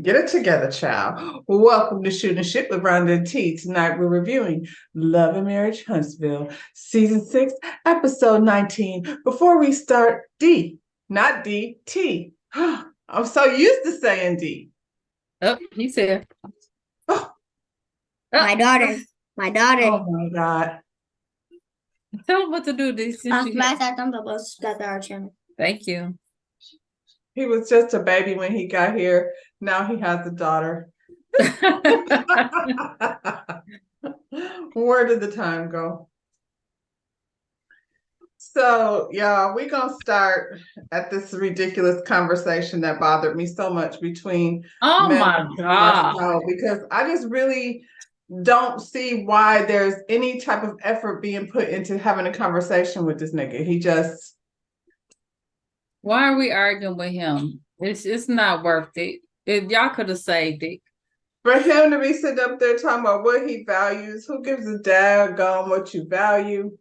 Get it together, child. Welcome to Shooting the Shit with Rhonda and T. Tonight we're reviewing Love and Marriage Huntsville, Season 6, Episode 19. Before we start, D, not D, T. I'm so used to saying D. Oh, you said. Oh, My daughter. My daughter. oh my God. Tell him what to do. This Smash that thumbs up. Subscribe to our channel. Thank you. He was just a baby when he got here. Now he has a daughter. Where did the time go? So, yeah, we're going to start at this ridiculous conversation that bothered me so much between Oh Mel my and God. Marcel, because I just really don't see why there's any type of effort being put into having a conversation with this nigga. He just... Why are we arguing with him? It's not worth it. If y'all could have saved it. For him to be sitting up there talking about what he values, who gives a daggone what you value?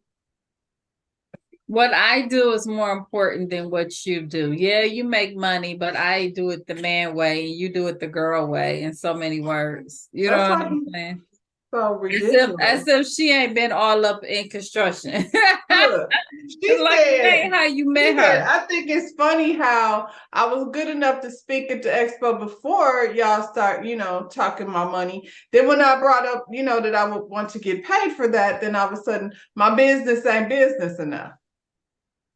What I do is more important than what you do. Yeah, you make money, but I do it the man way and you do it the girl way in so many words. You know what I'm saying? So ridiculous. As if she ain't been all up in construction. Look, she like said, how you met her. I think it's funny how I was good enough to speak at the expo before y'all start, talking my money. Then when I brought up, that I would want to get paid for that, then all of a sudden my business ain't business enough.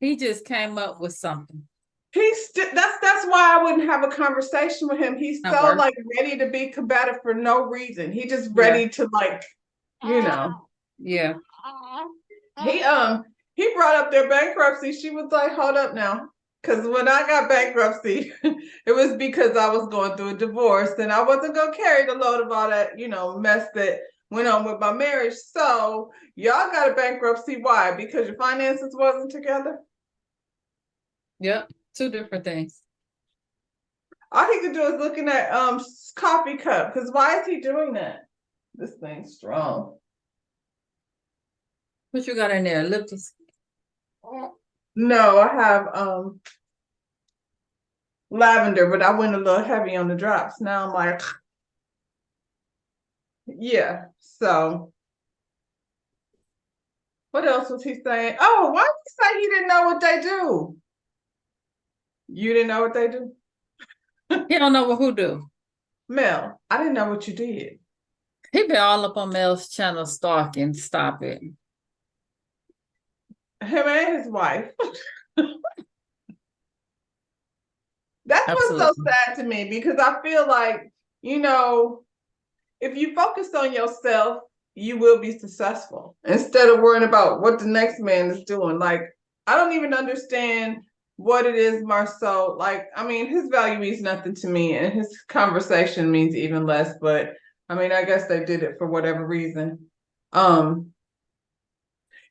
He just came up with something. That's why I wouldn't have a conversation with him. He's so like ready to be combative for no reason. He just ready to Yeah. He brought up their bankruptcy. She was like, hold up now. Because when I got bankruptcy, it was because I was going through a divorce and I wasn't going to carry the load of all that, mess that went on with my marriage. So y'all got a bankruptcy. Why? Because your finances wasn't together? Yep. Two different things. All he could do is looking at coffee cup. Because why is he doing that? This thing's strong. What you got in there? Lips? No, I have lavender, but I went a little heavy on the drops. Now I'm like, yeah. So what else was he saying? Oh, why did he say he didn't know what they do? You didn't know what they do? He don't know what who do. Mel, I didn't know what you did. He been all up on Mel's channel stalking. Stop it. Him and his wife. That's Absolutely. what's so sad to me, because I feel like, if you focus on yourself, you will be successful instead of worrying about what the next man is doing. Like, I don't even understand what it is, Marceau. Like, I mean, his value means nothing to me and his conversation means even less, but I mean, I guess they did it for whatever reason.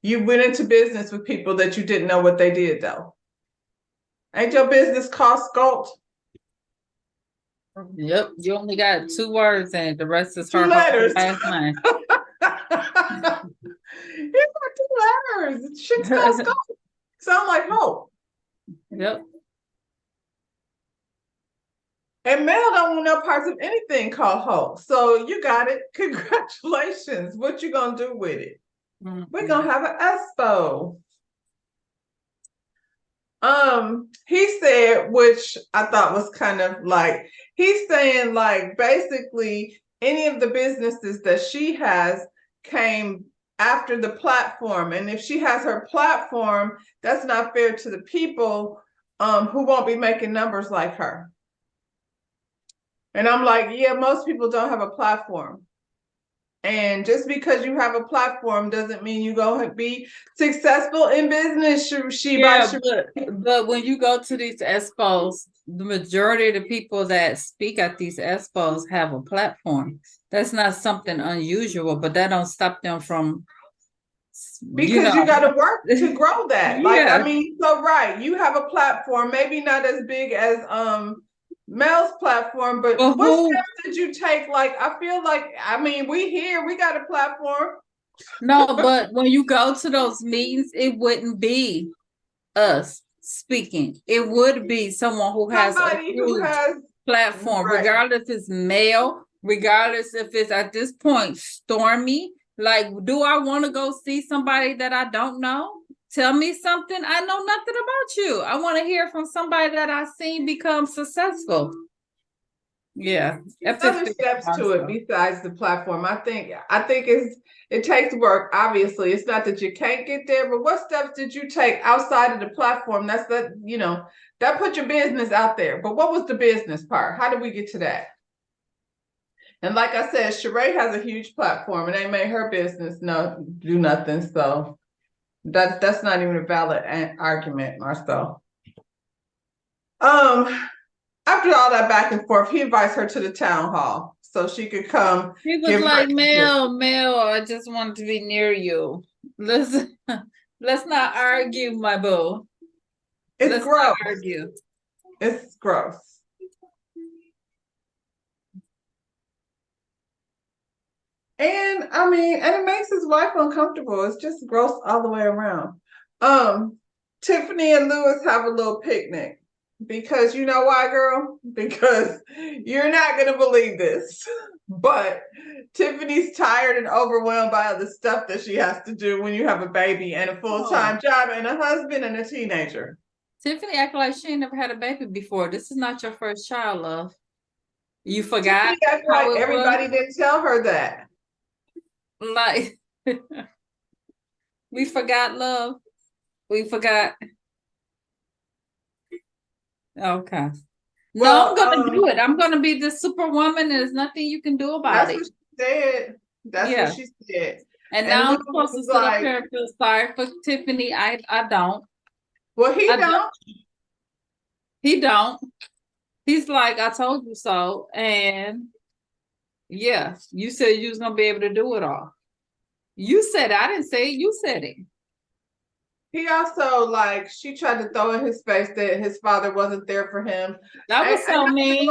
You went into business with people that you didn't know what they did, though. Ain't your business cost sculpt? Yep, you only got 2 words and the rest is Two her letters. last line. It's got 2 letters. Shit's called sculpt. Sound like hope. Yep. And Mel don't want no parts of anything called hope. So you got it. Congratulations. What you gonna do with it? Mm-hmm. We're gonna have an expo. He said, which I thought was kind of like, he's saying like basically any of the businesses that she has came after the platform. And if she has her platform, that's not fair to the people who won't be making numbers like her. And I'm like, yeah, most people don't have a platform. And just because you have a platform doesn't mean you're going to be successful in business. But when you go to these expos, the majority of the people that speak at these expos have a platform. That's not something unusual, but that don't stop them from... Because you got to work to grow that. Like, I mean, so right, you have a platform, maybe not as big as Mel's platform, but what steps did you take? Like, I feel like, I mean, we got a platform. No, but when you go to those meetings, it wouldn't be us speaking. It would be someone who has somebody who has platform, Right. regardless if it's male, regardless if it's at this point stormy. Like, do I want to go see somebody that I don't know? Tell me something. I know nothing about you. I want to hear from somebody that I've seen become successful. Yeah. Other steps to it besides the platform. I think it takes work. Obviously, it's not that you can't get there, but what steps did you take outside of the platform? That's that put your business out there. But what was the business part? How did we get to that? And like I said, Sheree has a huge platform, and they made her business do nothing. So that's not even a valid argument, Marcel. After all that back and forth, he invites her to the town hall so she could come. He was like, Mel, I just want to be near you. Let's not argue, my boo. It's gross. Not argue. It's gross. And I mean, and it makes his wife uncomfortable. It's just gross all the way around. Tiffany and Lewis have a little picnic. Because you know why, girl? Because you're not going to believe this. But Tiffany's tired and overwhelmed by all the stuff that she has to do when you have a baby and a full-time job and a husband and a teenager. Tiffany acting like she ain't never had a baby before. This is not your first child, love. You forgot? Tiffany acts like everybody didn't tell her that. Like, we forgot, love. We forgot. Okay. No, I'm gonna do it. I'm gonna be the superwoman. There's nothing you can do about it. That's what she said. That's what she said. And now I'm supposed to sit up here and feel sorry for Tiffany. I don't. Well, he don't. He don't. He's like, I told you so. And yeah, you said you was gonna be able to do it all. You said it. I didn't say it. You said it. He also, she tried to throw in his face that his father wasn't there for him. That was so mean.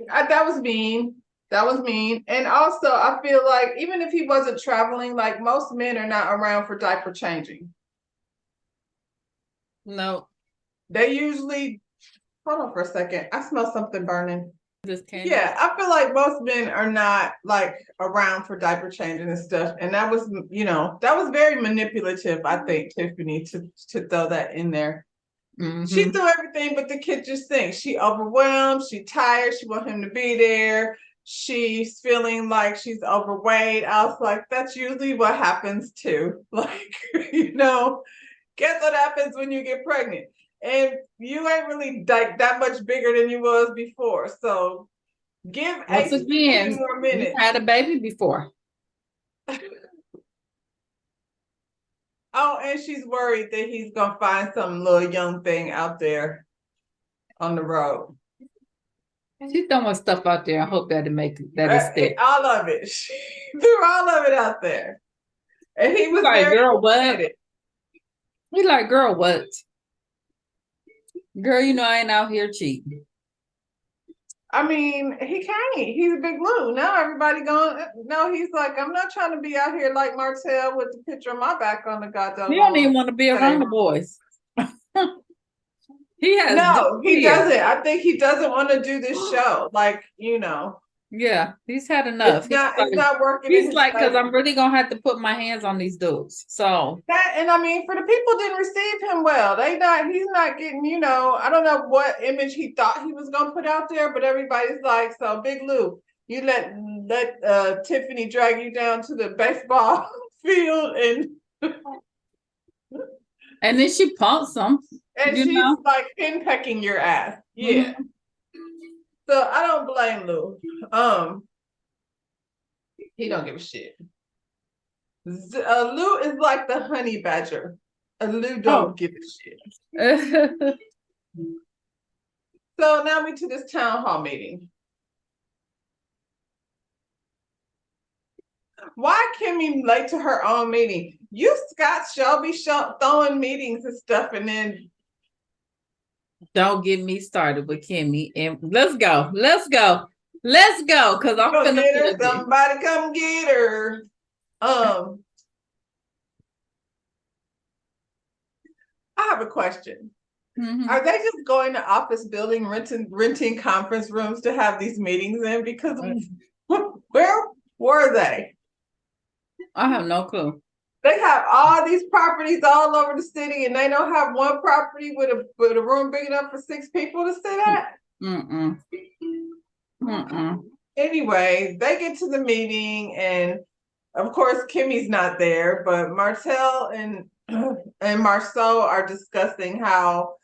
That was mean. That was mean. And also, I feel like even if he wasn't traveling, most men are not around for diaper changing. No. They usually, hold on for a second. I smell something burning. Yeah, I feel like most men are not around for diaper changing and stuff. And that was, that was very manipulative, I think, Tiffany, to throw that in there. Mm-hmm. She threw everything but the kitchen sink. She overwhelmed, she tired, she want him to be there. She's feeling like she's overweight. I was like, that's usually what happens too. Guess what happens when you get pregnant? And you ain't really that much bigger than you was before. So give once again more minutes. You had a baby before. Oh, and she's worried that he's gonna find some little young thing out there on the road. She's throwing stuff out there. I hope that it stick. All of it. She threw all of it out there. And he was like, girl, what? He's like, girl, what? Girl, I ain't out here cheating. I mean, he can't. He's a big Lou. Now everybody going, no, he's like, I'm not trying to be out here like Martell with the picture of my back on the goddamn. He don't even want to be around the boys. He has he doesn't. I think he doesn't want to do this show. Yeah, he's had enough. It's not working. He's like, because I'm really gonna have to put my hands on these dudes. So and I mean, for the people didn't receive him well. He's not getting, I don't know what image he thought he was gonna put out there, but everybody's like, so Big Lou, you let Tiffany drag you down to the baseball field and then she pumps him. And she's henpecking your ass. Yeah. Mm-hmm. So I don't blame Lou. He don't give a shit. Lou is like the honey badger. Lou don't give a shit. So now we to this town hall meeting. Why Kimmy late to her own meeting? You Scott Shelby throwing meetings and stuff, and then don't get me started with Kimmy. And let's go. Cause I'm gonna get her. Somebody come get her. I have a question. Mhm. Are they just going to office building, renting conference rooms to have these meetings in? Because where were they? I have no clue. They have all these properties all over the city, and they don't have one property with a room big enough for 6 people to sit at. Mm-mm. Mm-mm. Anyway, they get to the meeting, and of course, Kimmy's not there, but Martell and Marceau are discussing how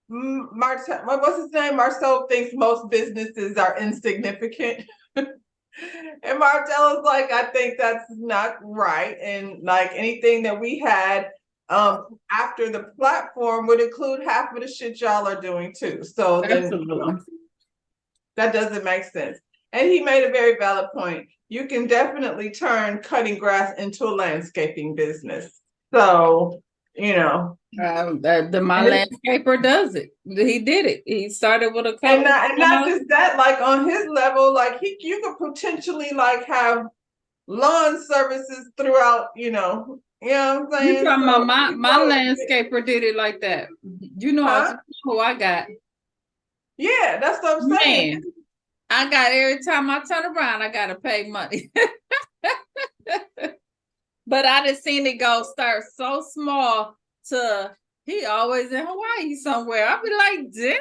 Marcel, what's his name? Marceau thinks most businesses are insignificant. And Martell is like, I think that's not right. And like anything that we had after the platform would include half of the shit y'all are doing too. So then Absolutely. that doesn't make sense. And he made a very valid point. You can definitely turn cutting grass into a landscaping business. So, you know, My And it- landscaper does it. He did it. He started with a and couple. not just that, like on his level, like you could potentially like have lawn services throughout, what I'm You saying? talking So, about my landscaper did it like that. You know huh? who I got. Yeah, that's what I'm saying. Man, I got every time I turn around, I gotta pay money. But I just seen it start so small to he always in Hawaii somewhere. I'll be like, damn,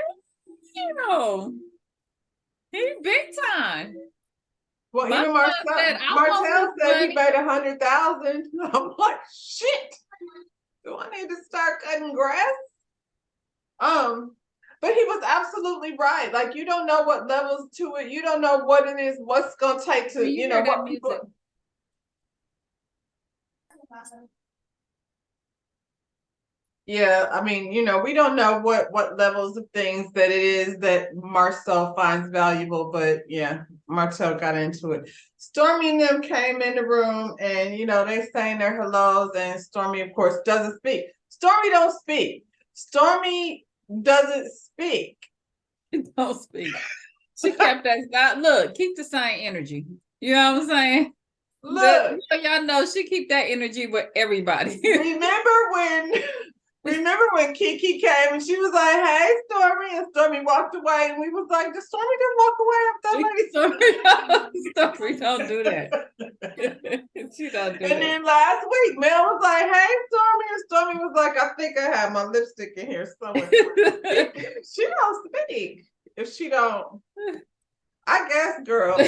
he big time. Well, My even son said, I want Martell this said he money. made 100,000. I'm like, shit. Do I need to start cutting grass? But he was absolutely right. Like you don't know what levels to it. You don't know what it is. What's gonna take to, You hear that what music? people. Yeah, I mean, we don't know what levels of things that it is that Marcel finds valuable, but yeah, Marcel got into it. Stormy and them came in the room, and they saying their hellos, and Stormy, of course, doesn't speak. Stormy don't speak. Stormy doesn't speak. Don't speak. She kept that. Look, keep the same energy. You know what I'm saying? Look, y'all know she keep that energy with everybody. Remember when Kiki came and she was like, "Hey, Stormy," and Stormy walked away, and we was like, "Did Stormy just walk away after that lady?" Stormy don't do that. She don't do that. And then last week, Mel was like, "Hey, Stormy," and Stormy was like, "I think I have my lipstick in here somewhere." She don't speak. If she don't, I guess, girl.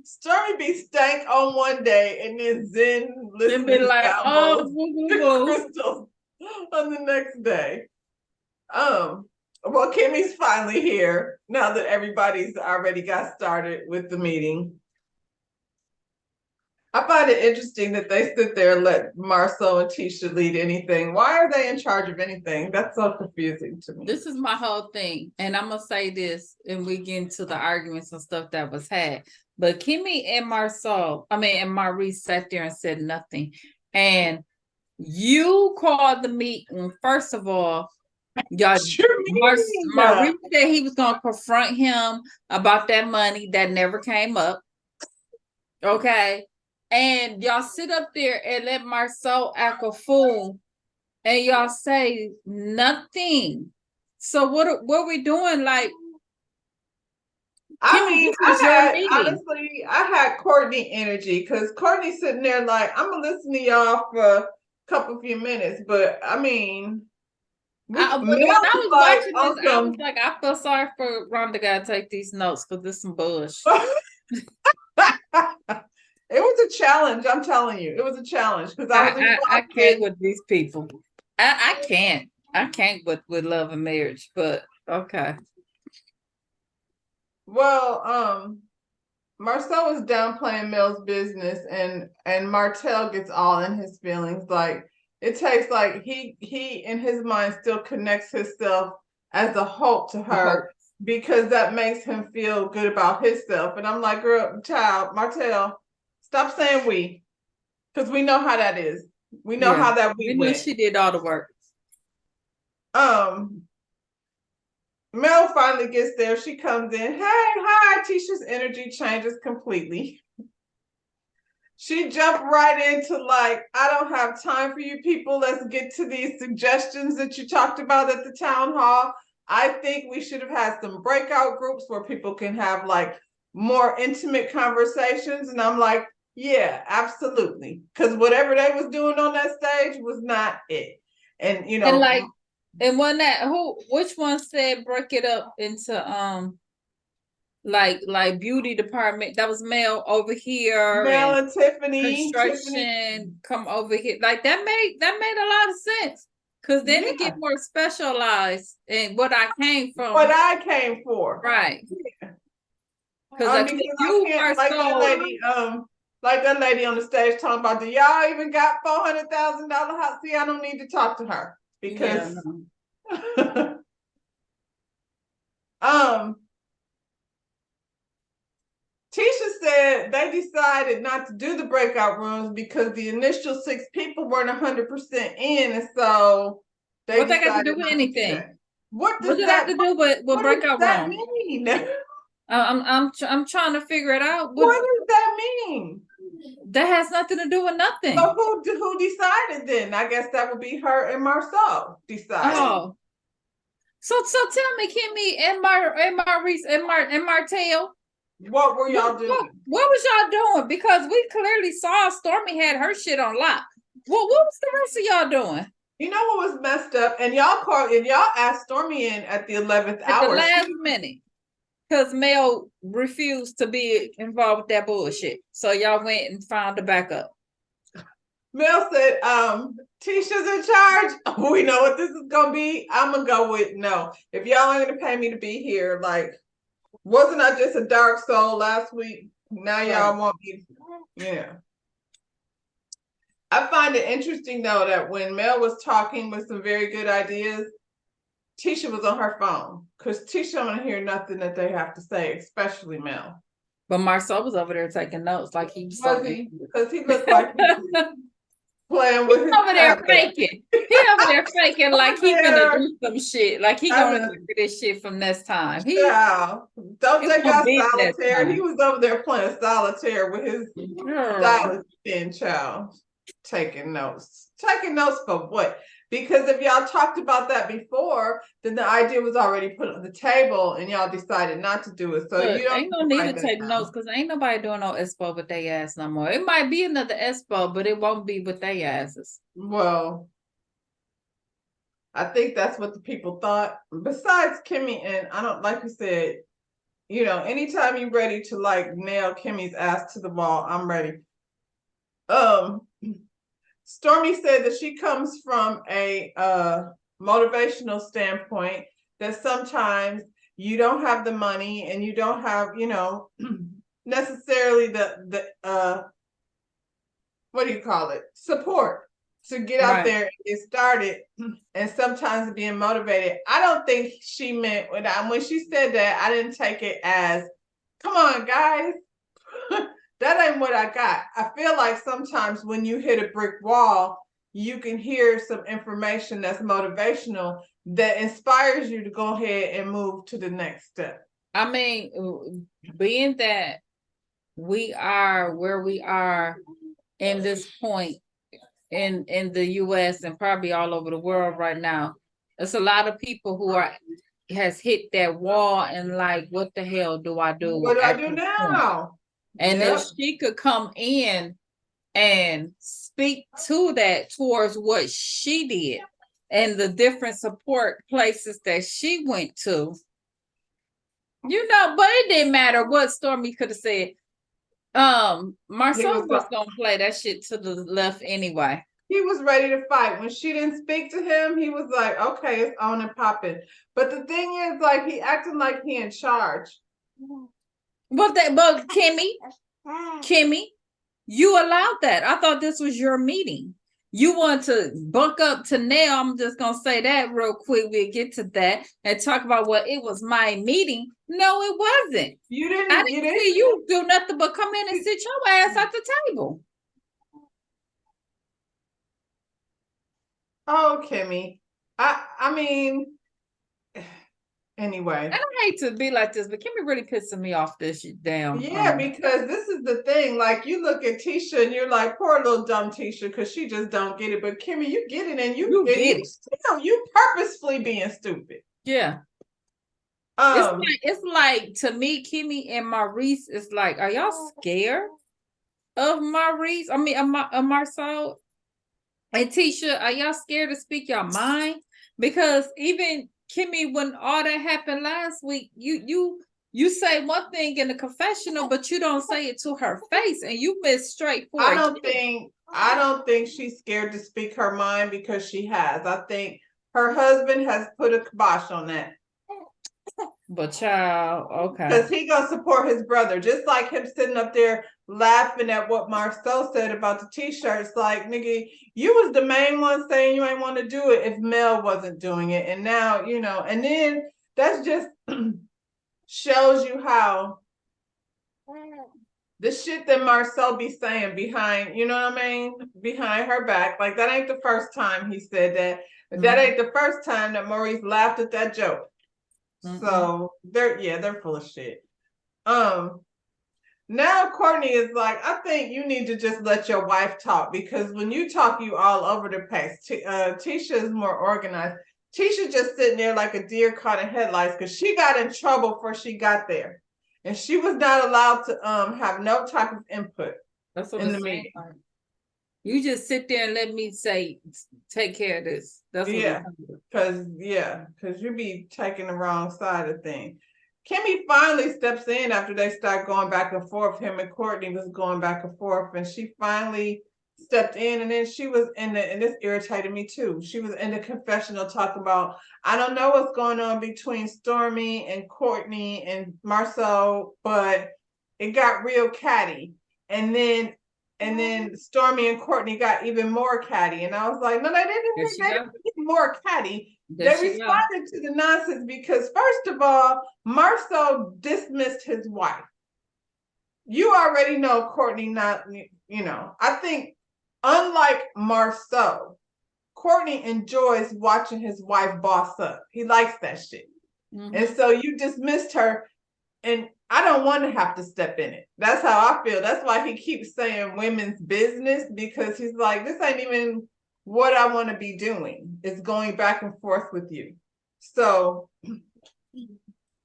Stormy be stank on one day and then Zen listen be to like, Salvos oh, crystals on the next day. Well, Kimmy's finally here now that everybody's already got started with the meeting. I find it interesting that they sit there and let Marcel and Tisha lead anything. Why are they in charge of anything? That's so confusing to me. This is my whole thing. And I'm going to say this, and we get into the arguments and stuff that was had. But Kimmy and Maurice sat there and said nothing. And you called the meeting, first of all, Maurice said he was going to confront him about that money that never came up. Okay. And y'all sit up there and let Marceau act a fool, and y'all say nothing. So what are we doing? Like, I mean, honestly, I had Courtney energy because Courtney's sitting there like, I'm gonna listen to y'all for a few minutes, but I mean, when I was watching this, I was like, I feel sorry for Rhonda. Gotta take these notes because this is some bullshit. It was a challenge. I'm telling you, it was a challenge because I can't with these people. I can't with love and marriage, but okay. Well, Marcel is downplaying Mel's business, and Martell gets all in his feelings. Like it takes like he in his mind still connects himself as a hope to her because that makes him feel good about himself. And I'm like, girl, child, Martell, stop saying we, because we know how that is. We know how that we went. Knew she did all the work. Mel finally gets there. She comes in. Hey, hi. Tisha's energy changes completely. She jumped right into like, I don't have time for you people. Let's get to these suggestions that you talked about at the town hall. I think we should have had some breakout groups where people can have like more intimate conversations. And I'm like, yeah, absolutely. Because whatever they was doing on that stage was not it. And you know, And like, and one that which one said break it up into like beauty department, that was Mel over here, Mel and and Tiffany, construction come over here. Like that made a lot of sense. Cause then yeah, it get more specialized in what I came from. what I came for. Right. Cause like Because you I can't Marcel, like that lady on the stage talking about, do y'all even got $400,000 house? See, I don't need to talk to her because Tisha said they decided not to do the breakout rooms because the initial 6 people weren't 100% in, and so what they got to do with anything? What What does did that have to do with what does breakout that room? mean? I'm trying to figure it out. What does that mean? That has nothing to do with nothing. So who decided then? I guess that would be her and Marcel decided. Oh, so tell me, Kimmy and Maurice and Martell, what were y'all doing? What was y'all doing? Because we clearly saw Stormy had her shit on lock. What was the rest of y'all doing? You know what was messed up? And y'all asked Stormy in at the 11th At hour. the last minute. Because Mel refused to be involved with that bullshit. So y'all went and found the backup. Mel said, Tisha's in charge. We know what this is gonna be. I'm gonna go with no. If y'all ain't gonna pay me to be here, like, wasn't I just a dark soul last week? Now y'all want me, yeah. I find it interesting though that when Mel was talking with some very good ideas, Tisha was on her phone because Tisha don't want to hear nothing that they have to say, especially Mel. But Marcel was over there taking notes like he was he? Because he looked like he was playing with his over there faking. He over there faking like he gonna do some shit. Like he gonna remember this shit from this time. Don't take out solitaire. He was over there playing solitaire with his stylist in child. Taking notes. Taking notes for what? Because if y'all talked about that before, then the idea was already put on the table and y'all decided not to do it. So you don't ain't no need to take notes because ain't nobody doing no expo with their ass no more. It might be another expo, but it won't be with their asses. Well, I think that's what the people thought. Besides Kimmy, and I don't, like you said, you know, anytime you're ready to like nail Kimmy's ass to the wall, I'm ready. Stormy said that she comes from a motivational standpoint, that sometimes you don't have the money and you don't have, you know, necessarily the what do you call it? Support to get out there and get started, and sometimes being motivated. I don't think she meant when she said that, I didn't take it as, come on, guys. That ain't what I got. I feel like sometimes when you hit a brick wall, you can hear some information that's motivational that inspires you to go ahead and move to the next step. I mean, being that we are where we are in this point in the US and probably all over the world right now, there's a lot of people who has hit that wall and like, what the hell do I do? What do I do now? Point? And if she could come in and speak to that towards what she did and the different support places that she went to, you know, but it didn't matter what Stormy could have said. Marcel was gonna play that shit to the left anyway. He was ready to fight. When she didn't speak to him, he was like, okay, it's on and popping. But the thing is, like, he acting like he in charge. But Kimmy, you allowed that. I thought this was your meeting. You want to buck up to now. I'm just gonna say that real quick. We'll get to that and talk about what it was my meeting. No, it wasn't. I didn't see you do nothing but come in and sit your ass at the table. Oh, Kimmy. I mean, Anyway. And I hate to be like this, but Kimmy really pissing me off this damn. Yeah, because this is the thing. Like, you look at Tisha and you're like, poor little dumb Tisha, because she just don't get it. But Kimmy, you get it, and you get it. still, you purposefully being stupid. Yeah. It's like to me, Kimmy and Maurice is like, are y'all scared of Maurice? I mean, of Marcel and Tisha, are y'all scared to speak your mind? Because even Kimmy, when all that happened last week, you say one thing in the confessional, but you don't say it to her face, and you miss straightforward. I don't think she's scared to speak her mind, because she has. I think her husband has put a kibosh on that. But child, okay. Because he gonna support his brother, just like him sitting up there laughing at what Marcel said about the t-shirts. Like, nigga, you was the main one saying you ain't want to do it if Mel wasn't doing it, and now and then that's just shows you how the shit that Marcel be saying behind, behind her back. Like, that ain't the first time he said that. That ain't the first time that Maurice laughed at that joke. So they're full of shit. Now Courtney is like, I think you need to just let your wife talk, because when you talk, you all over the place. Tisha is more organized. Tisha just sitting there like a deer caught in headlights, because she got in trouble before she got there, and she was not allowed to have no type of input. That's what in the meeting. You just sit there and let me take care of this. That's what because you be taking the wrong side of things. Kimmy finally steps in after they start going back and forth. Him and Courtney was going back and forth, and she finally stepped in, and then she was and this irritated me too. She was in the confessional talking about, I don't know what's going on between Stormy and Courtney and Marcel, but it got real catty. And then Stormy and Courtney got even more catty. And I was like, no, they didn't get more catty. They responded to the nonsense because, first of all, Marcel dismissed his wife. You already know Courtney not, I think unlike Marcel, Courtney enjoys watching his wife boss up. He likes that shit. And so you dismissed her, and I don't want to have to step in it. That's how I feel. That's why he keeps saying women's business, because he's like, this ain't even what I want to be doing. It's going back and forth with you. So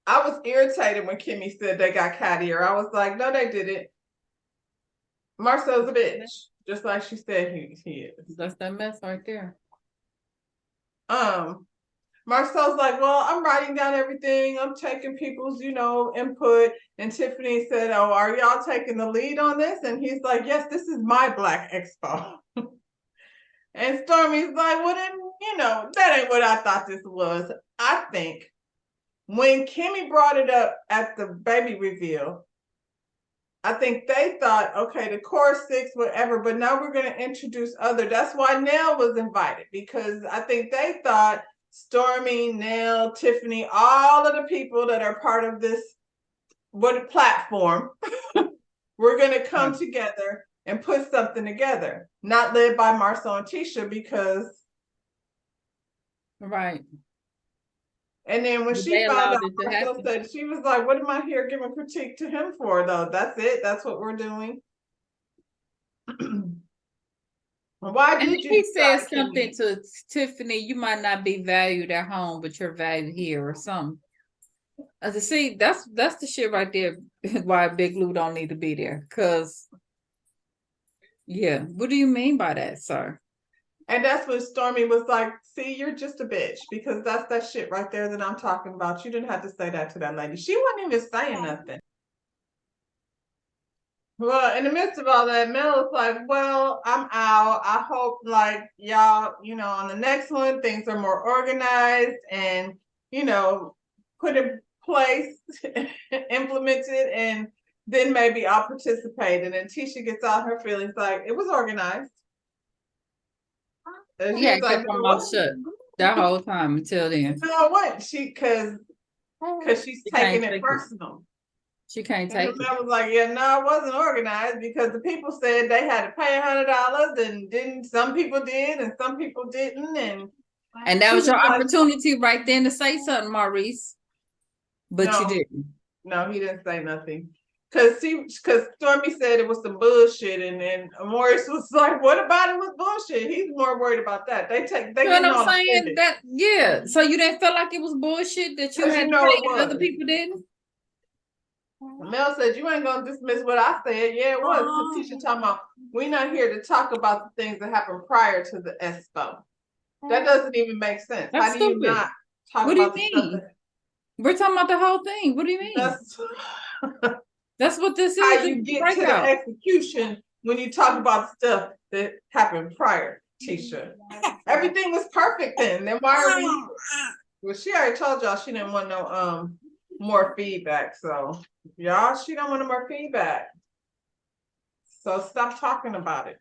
I was irritated when Kimmy said they got cattier. I was like, no, they didn't. Marcel's a bitch, just like she said he is. That's that mess right there. Marcel's like, well, I'm writing down everything. I'm taking people's, input. And Tiffany said, oh, are y'all taking the lead on this? And he's like, yes, this is my Black Expo. And Stormy's like, well, then, that ain't what I thought this was. I think when Kimmy brought it up at the baby reveal, I think they thought, okay, the core six, whatever, but now we're going to introduce other. That's why Nell was invited, because I think they thought Stormy, Nell, Tiffany, all of the people that are part of this platform, we're going to come together and put something together, not led by Marcel and Tisha, because. Right. And then when she found out, Marcel said, she was like, what am I here giving critique to him for, though? That's it. That's what we're doing. Why did you? He said something to Tiffany, you might not be valued at home, but you're valued here or something. As I see, that's the shit right there. Why Big Lou don't need to be there. Cause what do you mean by that, sir? And that's when Stormy was like, see, you're just a bitch, because that's that shit right there that I'm talking about. You didn't have to say that to that lady. She wasn't even saying nothing. Well, in the midst of all that, Mel was like, well, I'm out. I hope, like, y'all, on the next one, things are more organized and, put in place, implemented, and then maybe I'll participate. And then Tisha gets out her feelings like, it was organized. And she kept her mouth shut that whole time until then. No, what? Because she's taking it personal. She can't take it. I was like, yeah, no, it wasn't organized, because the people said they had to pay $100, and some people did and some people didn't. And that was your opportunity right then to say something, Maurice. but you No. didn't. No, he didn't say nothing. Cause Stormy said it was some bullshit, and then Maurice was like, "What about it was bullshit?" He's more worried about that. They You getting know what I'm all saying? offended. That yeah. So you didn't feel like it was bullshit that you 'Cause had you to know pay it and other was. people didn't? Mel said, "You ain't gonna dismiss what I said." Yeah, it was. Cause Tisha talking about we're not here to talk about the things that happened prior to the expo. That doesn't even make sense. That's How do you stupid. not talk What do you about the stuff mean? We're talking about the whole thing. What do you mean? that's That's what this how is. This you is a get to the breakout. execution when you talk about stuff that happened prior, Tisha. Everything was perfect then. Then why are we? Well, she already told y'all she didn't want no more feedback. So y'all, she don't want no more feedback. So stop talking about it.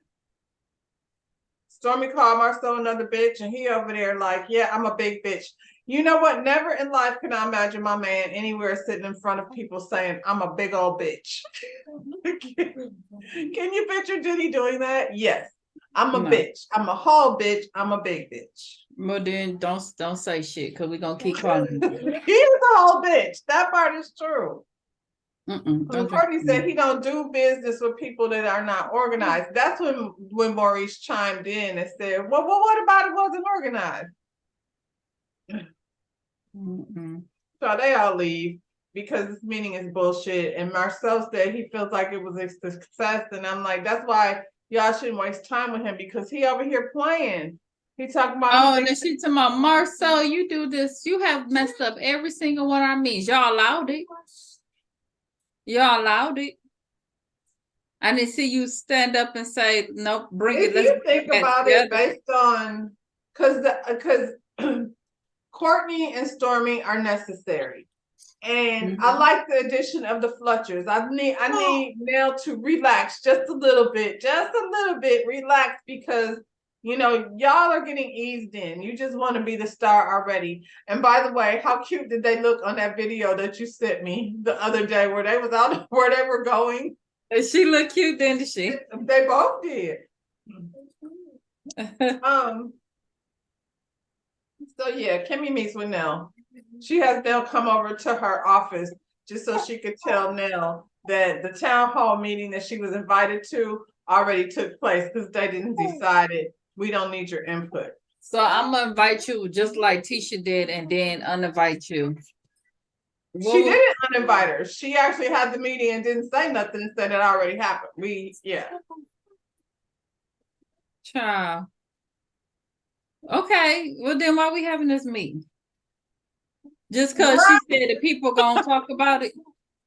Stormy called Marcel another bitch, and he over there like, yeah, I'm a big bitch. You know what? Never in life can I imagine my man anywhere sitting in front of people saying, I'm a big old bitch. Can you picture Diddy doing that? Yes. I'm a No. bitch. I'm a whole bitch. I'm a big bitch. Well, then don't say shit because we're gonna keep calling you. He is a whole bitch. That part is true. Don't Courtney said he don't do business with people that are not organized. That's when Maurice chimed in and said, well, what about it wasn't organized? So they all leave because this meeting is bullshit. And Marcel said he feels like it was a success. And I'm like, that's why y'all shouldn't waste time with him because he over here playing. He talking about oh, and then she talking about Marcel, you do this, you have messed up every single one of our meetings. Y'all allowed it. Y'all allowed it. I didn't see you stand up and say, nope, bring if it. Let's you think about it based on because Courtney and Stormy are necessary. And I like the addition of the Fletchers. I need Nell to relax just a little bit, relax because you know y'all are getting eased in. You just want to be the star already. And by the way, how cute did they look on that video that you sent me the other day where they was out where they were going? And she looked cute, didn't she? They both did. So yeah, Kimmy meets with Nell. She has Nell come over to her office just so she could tell Nell that the town hall meeting that she was invited to already took place because they didn't decide it. We don't need your input. So I'm gonna invite you just like Tisha did and then uninvite you. She didn't uninvite her. She actually had the meeting and didn't say nothing and said it already happened. Child. Okay, well then why are we having this meeting? Just because she said that people gonna talk about it?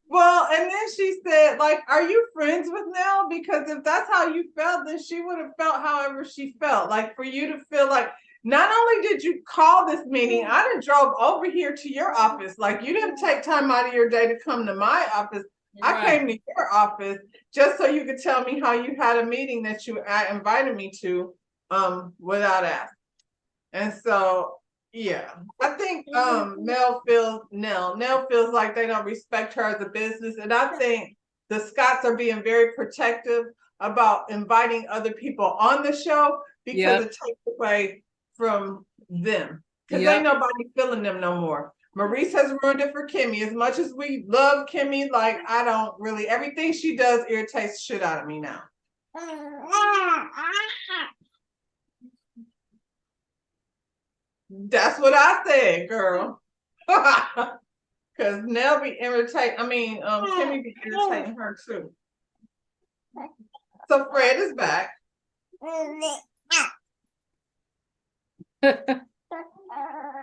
Well, and then she said, like, are you friends with Nell? Because if that's how you felt, then she would have felt however she felt. Like for you to feel like not only did you call this meeting, I done drove over here to your office. Like you didn't take time out of your day to come to my office. I came to your office just so you could tell me how you had a meeting that you invited me to without asking. And so yeah, I think Nell feels like they don't respect her as a business. And I think the Scotts are being very protective about inviting other people on the show because it takes away from them. Because ain't nobody feeling them no more. Maurice has ruined it for Kimmy. As much as we love Kimmy, like I don't really everything she does irritates shit out of me now. That's what I said, girl. Cause Nell be irritating. Kimmy be irritating her too. So Fred is back.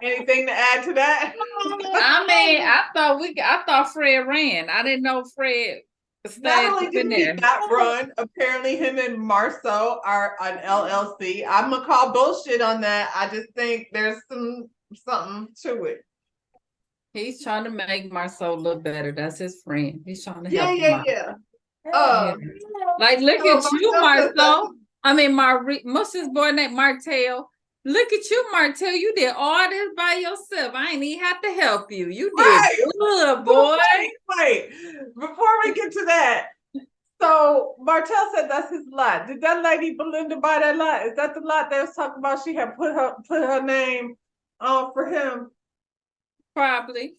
Anything to add to that? I thought Fred ran. I didn't know Fred Not stayed only in did he there. not run, apparently him and Marceau are an LLC. I'm gonna call bullshit on that. I just think there's something to it. He's trying to make Marceau look better. That's his friend. He's trying to help him out. Yeah. Like, look at you, Marceau. What's his boy named Martell? Look at you, Martell. You did all this by yourself. I ain't even have to help you. You did good, boy. Wait. Before we get to that, so Martell said that's his lot. Did that lady Belinda buy that lot? Is that the lot they was talking about? She had put her name on for him. Probably.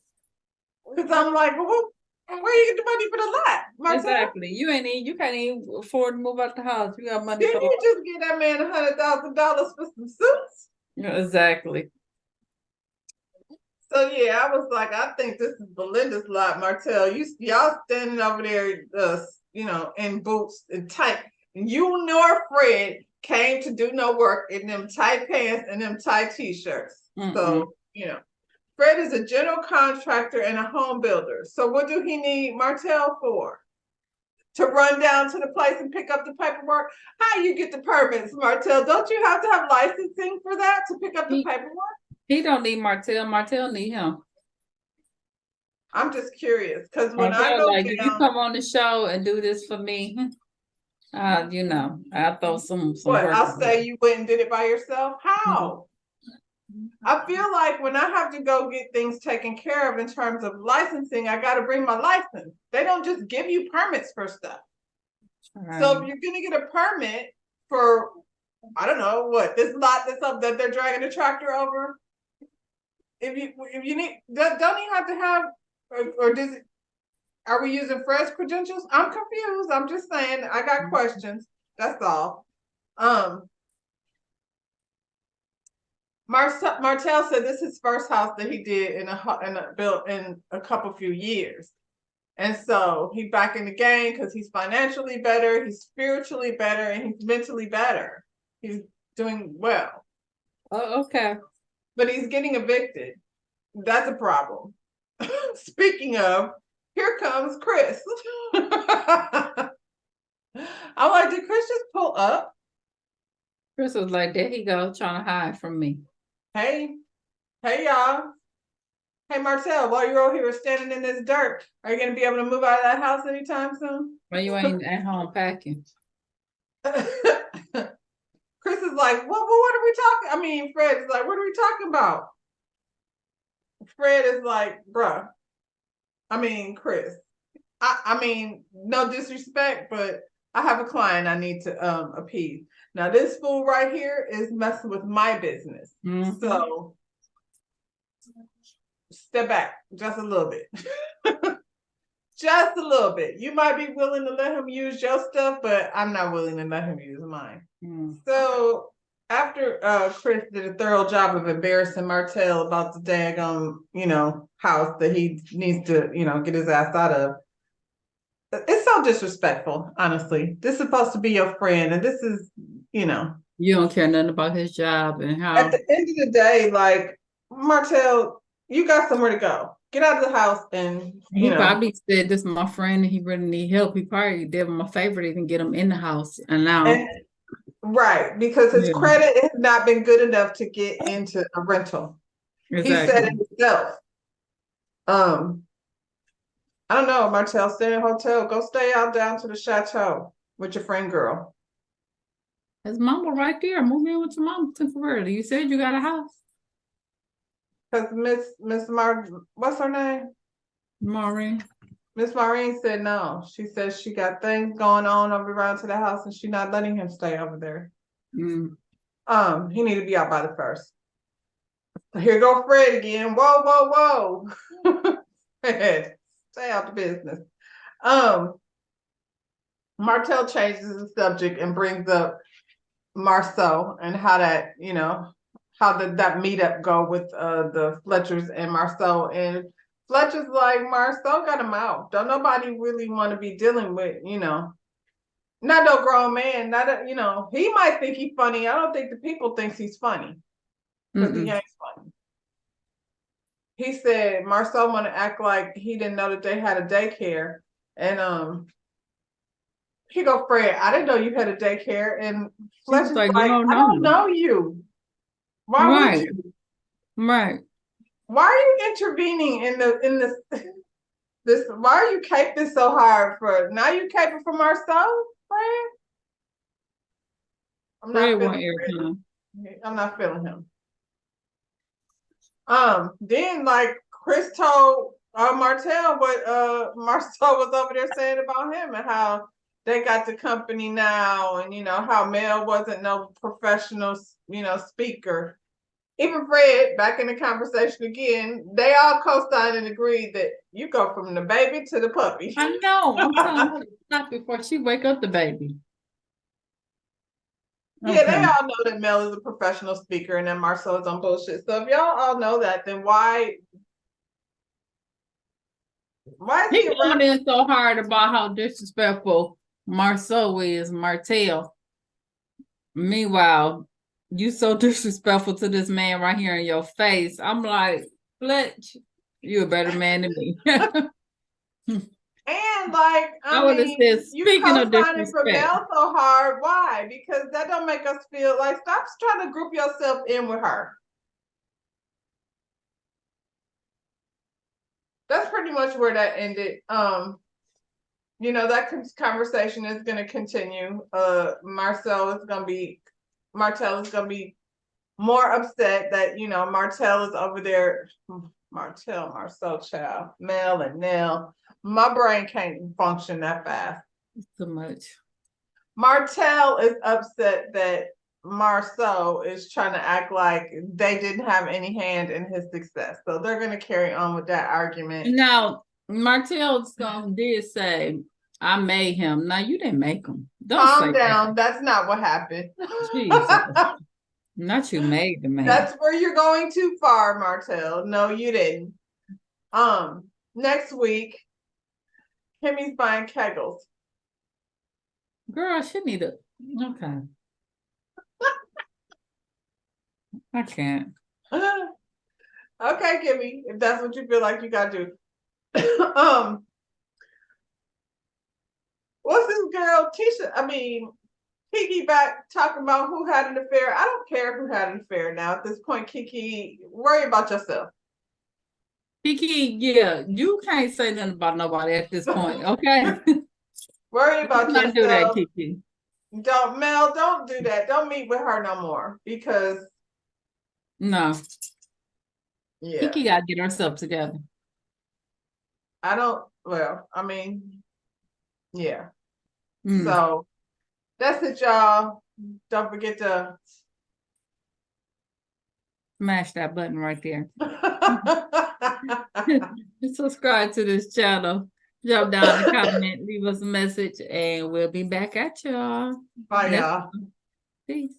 Because I'm like, well, where you get the money for the lot, Martell? Exactly. You can't even afford to move out the house. You got money Didn't for you just get that man $100,000 for some suits? exactly. So yeah, I was like, I think this is Belinda's lot, Martell. Y'all standing over there, in boots and tight. You nor Fred came to do no work in them tight pants and them tight t-shirts. So, Fred is a general contractor and a home builder. So what do he need Martell for? To run down to the place and pick up the paperwork? How you get the permits, Martell? Don't you have to have licensing for that to pick up the paperwork? He don't need Martell. Martell need him. I'm just curious because when I Martell, go like, if you down, come on the show and do this for me, I'll throw some what work. I'll say you went and did it by yourself. How? I feel like when I have to go get things taken care of in terms of licensing, I got to bring my license. They don't just give you permits for stuff. So if you're going to get a permit for, I don't know what, this lot that's up that they're dragging the tractor over, if you need, don't you have to have, or does it, are we using Fred's credentials? I'm confused. I'm just saying, I got questions. That's all. Martell said this is his first house that he did built in a couple few years. And so he's back in the game because he's financially better, he's spiritually better, and he's mentally better. He's doing well. Oh, okay. But he's getting evicted. That's a problem. Speaking of, here comes Chris. I'm like, did Chris just pull up? Chris was like, there he go, trying to hide from me. Hey y'all. Hey Martell, while you're over here standing in this dirt, are you gonna be able to move out of that house anytime soon? Well, you ain't at home packing. Chris is like, what are we talking? I mean, Fred is like, what are we talking about? Fred is like, bruh. I mean, Chris. I mean, no disrespect, but I have a client I need to appease. Now, this fool right here is messing with my business. So step back just a little bit. Just a little bit. You might be willing to let him use your stuff, but I'm not willing to let him use mine. So after Chris did a thorough job of embarrassing Martell about the daggone, house that he needs to, get his ass out of. It's so disrespectful, honestly. This is supposed to be your friend, and this is, You don't care nothing about his job and how. At the end of the day, like, Martell, you got somewhere to go. Get out of the house and, He probably said, this is my friend and he really need help. He probably did him a favor to even get him in the house. And now. Right, because his credit has not been good enough to get into a rental. Exactly. He said it himself. I don't know, Martell, stay in a hotel. Go stay out down to the chateau with your friend girl. There's mama right there. Move in with your mama temporarily. You said you got a house. Because Miss what's her name? Maureen. Miss Maureen said no. She says she got things going on over around to the house and she's not letting him stay over there. He need to be out by the 1st. Here go Fred again. Whoa. Fred. Stay out the business. Martell changes the subject and brings up Marceau and how that, how did that meetup go with the Fletchers and Marceau. And Fletcher's like, Marceau got a mouth. Don't nobody really want to be dealing with, not no grown man. He might think he's funny. I don't think the people thinks he's funny. Because he ain't funny. He said Marceau want to act like he didn't know that they had a daycare. And he go, Fred, I didn't know you had a daycare. And Fletcher's like, I don't know you. Why would you? Right. Why are you intervening in this? Why are you caping so hard for? Now you caping for Marceau, Fred? I'm not feeling him. Then like Chris told Martell what Marceau was over there saying about him and how they got the company now, and how Mel wasn't no professional, speaker. even Fred, back in the conversation again, they all co-signed and agreed that you go from the baby to the puppy. I know. I'm telling her to stop before she wake up the baby. Yeah, they Okay. all know that Mel is a professional speaker and that Marcel is on bullshit. So if y'all all know that, then why is He he coming around? in so hard about how disrespectful Marceau is, Martell. Meanwhile, you so disrespectful to this man right here in your face. I'm like, Fletch, you a better man than me. And like, I would have said, you speaking of co-signing for disrespect, Mel so hard. Why? Because that don't make us feel like stop trying to group yourself in with her. That's pretty much where that ended. That conversation is going to continue. Martell is going to be more upset that Martell is over there. Marcel, child, Mel and Nell. My brain can't function that fast. it's too much. Martell is upset that Marceau is trying to act like they didn't have any hand in his success. So they're going to carry on with that argument. Now, Martell's did say, I made him. Now, you didn't make him. Don't Calm say down. that. That's not what happened. Jesus. Not you made the man. That's where you're going too far, Martell. No, you didn't. Next week, Kimmy's buying kegels. Girl, she need to. Okay. I can't. Okay, Kimmy, if that's what you feel like you gotta do. What's this girl, Kiki back talking about who had an affair. I don't care who had an affair now. At this point, Kiki, worry about yourself. Kiki, yeah, you can't say nothing about nobody at this point, okay? Worry about Don't yourself. do that, Kiki. Don't do that. Don't meet with her no more because No. yeah. Kiki gotta get herself together. Yeah. Mm. So that's it, y'all. Don't forget to Smash that button right there. Subscribe to this channel. Drop down a comment, leave us a message, and we'll be back at y'all. Bye, y'all. Peace.